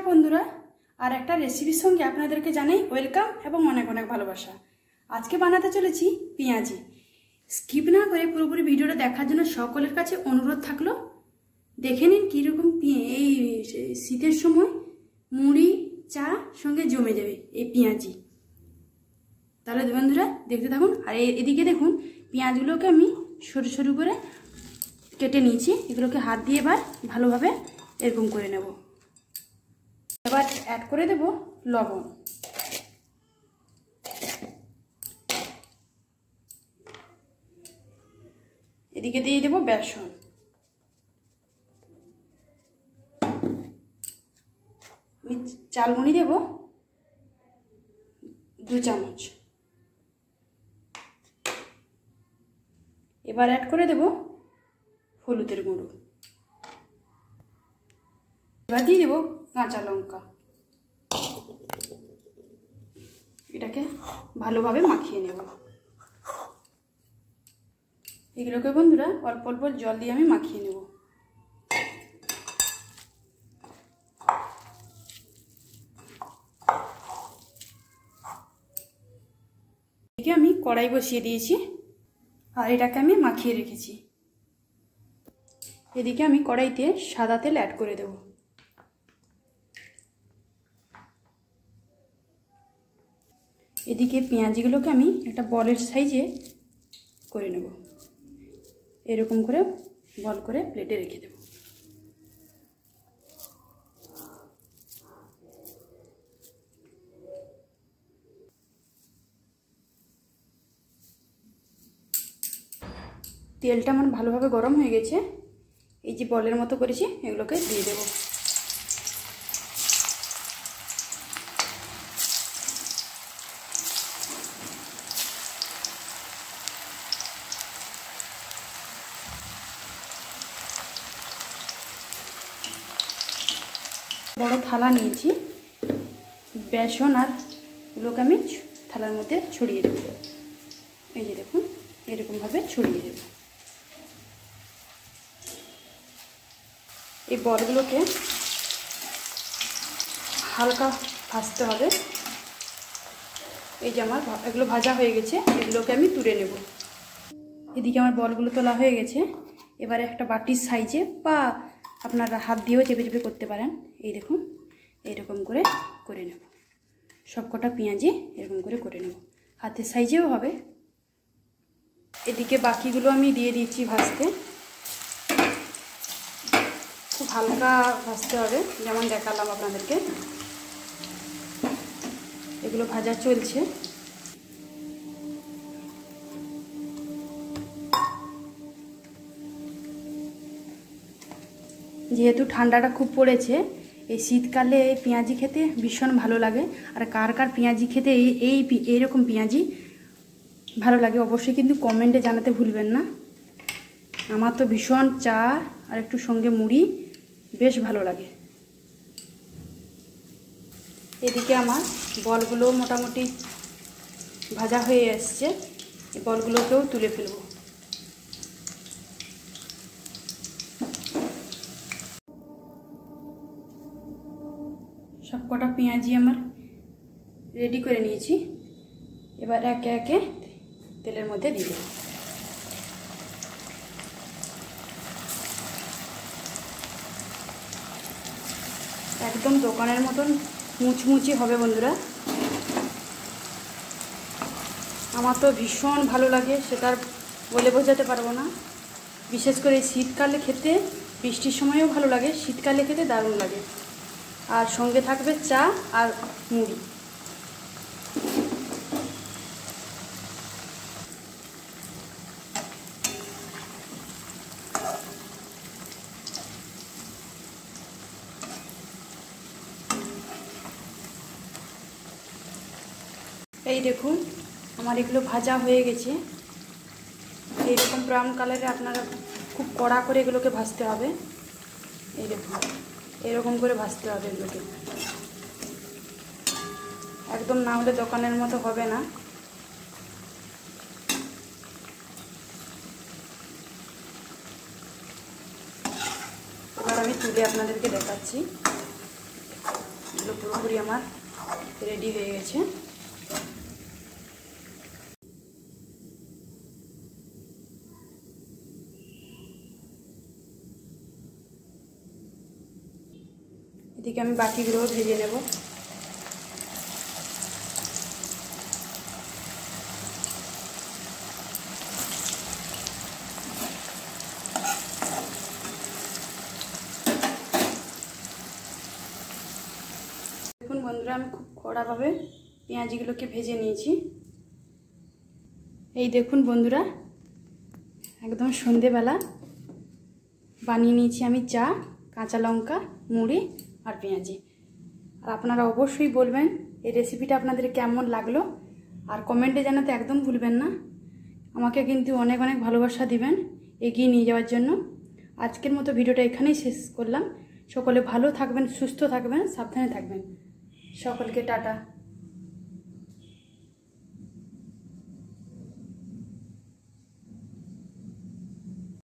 नमस्कार बंधुरा और एक रेसिपिर संगे आपनादेरके जानाई वेलकाम एवं अनेक अनेक भालोबासा। आज के बनाते चलेछि पेंयाजी। स्किप ना करे पुरोपुरी भिडियोटा देखार जोन्नो सकलेर काछे अनुरोध थाकलो। देखे निन कि रकम शीतेर समय मुड़ी चा संगे जमे जाबे এই পেঁয়াজি। তাহলে বন্ধুরা দেখতে থাকুন। আর এদিকে দেখুন পেঁয়াজগুলোকে আমি সরু সরু করে কেটে নিয়েছি। এগুলোকে হাত দিয়ে এবার ভালোভাবে এরকম করে নেব। এবার অ্যাড করে দেব লবণ, এদিকে দিয়ে দেব বেসন, চালমুড়ি দেব 2 চামচ। এবার অ্যাড করে দেব হলুদের গুঁড়ো, এবার দিয়ে দেব কাঁচা লঙ্কা। এটাকে ভালোভাবে মাখিয়ে নেব। এগুলোকে বন্ধুরা অল্প অল্প জল দিয়ে আমি মাখিয়ে নেব। এদিকে আমি কড়াই বসিয়ে দিয়েছি আর এটাকে আমি মাখিয়ে রেখেছি। এদিকে আমি কড়াইতে সাদা তেল অ্যাড করে দেব। এদিকে পেঁয়াজিগুলোকে আমি একটা বলের সাইজে করে নেব। এরকম করে বল করে প্লেটে রেখে দেব। তেলটা আমার ভালোভাবে গরম হয়ে গেছে। এই যে বলের মতো করেছি এগুলোকে দিয়ে দেব। বড় থালা নিয়েছি, বেসন আর এগুলোকে আমি থালার মধ্যে ছড়িয়ে দেব। এই যে দেখুন এরকমভাবে ছড়িয়ে দেব। এই বলগুলোকে হালকা ভাজতে হবে। এই যে আমার এগুলো ভাজা হয়ে গেছে, এগুলোকে আমি তুলে নেব। এদিকে আমার বলগুলো তোলা হয়ে গেছে। এবারে একটা বাটির সাইজে বা আপনারা হাত দিয়েও চেপে চেপে করতে পারেন। এই দেখুন এরকম করে নেব। সবকটা পেঁয়াজি এরকম করে নেব। হাতের সাইজেও হবে। এদিকে বাকিগুলো আমি দিয়ে দিচ্ছি ভাজতে। খুব হালকা ভাজতে হবে, যেমন দেখালাম আপনাদেরকে। এগুলো ভাজা চলছে। যেহেতু ঠান্ডাটা খুব পড়েছে, এই শীতকালে এই পেঁয়াজি খেতে ভীষণ ভালো লাগে। আর কার কার পেঁয়াজি খেতে এইরকম পেঁয়াজি ভালো লাগে অবশ্যই কিন্তু কমেন্টে জানাতে ভুলবেন না। আমার তো ভীষণ চা আর একটু সঙ্গে মুড়ি বেশ ভালো লাগে। এদিকে আমার বলগুলো মোটামুটি ভাজা হয়ে এসছে। এই বলগুলোকেও তুলে ফেলব। সবকটা পেঁয়াজি আমার রেডি করে নিয়েছি। এবার একে একে তেলের মধ্যে দিয়ে দেব। একদম দোকানের মতন মুচমুচি হবে বন্ধুরা। আমার তো ভীষণ ভালো লাগে, সেটা বলে বোঝাতে পারবো না। বিশেষ করে শীতকালে খেতে, বৃষ্টির সময়ও ভালো লাগে, শীতকালে খেতে দারুণ লাগে। আর সঙ্গে থাকবে চা আর মুড়ি। এই দেখুন আমার এগুলো ভাজা হয়ে গেছে। এইরকম ব্রাউন কালারে আপনারা খুব কড়া করে এগুলোকে ভাজতে হবে। এই দেখুন এরকম করে ভাজতে হবে এগুলোকে। একদম না হলে দোকানের মতো হবে না। এবার আমি তুলে আপনাদেরকে দেখাচ্ছি। পুরোপুরি আমার রেডি হয়ে গেছে। এদিকে আমি বাকিগুলো ভেজে নেব। দেখুন বন্ধুরা, আমি খুব কড়াভাবে পেঁয়াজিগুলোকে ভেজে নিয়েছি। এই দেখুন বন্ধুরা, একদম সন্ধেবেলা বানিয়ে নিয়েছি আমি চা, কাঁচা লঙ্কা, মুড়ি আর পেঁয়াজি। আর আপনারা অবশ্যই বলবেন এই রেসিপিটা আপনাদের কেমন লাগলো, আর কমেন্টে জানাতে একদম ভুলবেন না। আমাকে কিন্তু অনেক অনেক ভালোবাসা দিবেন এগিয়ে নিয়ে যাওয়ার জন্য। আজকের মতো ভিডিওটা এখানেই শেষ করলাম। সকলে ভালো থাকবেন, সুস্থ থাকবেন, সাবধানে থাকবেন। সকলকে টাটা।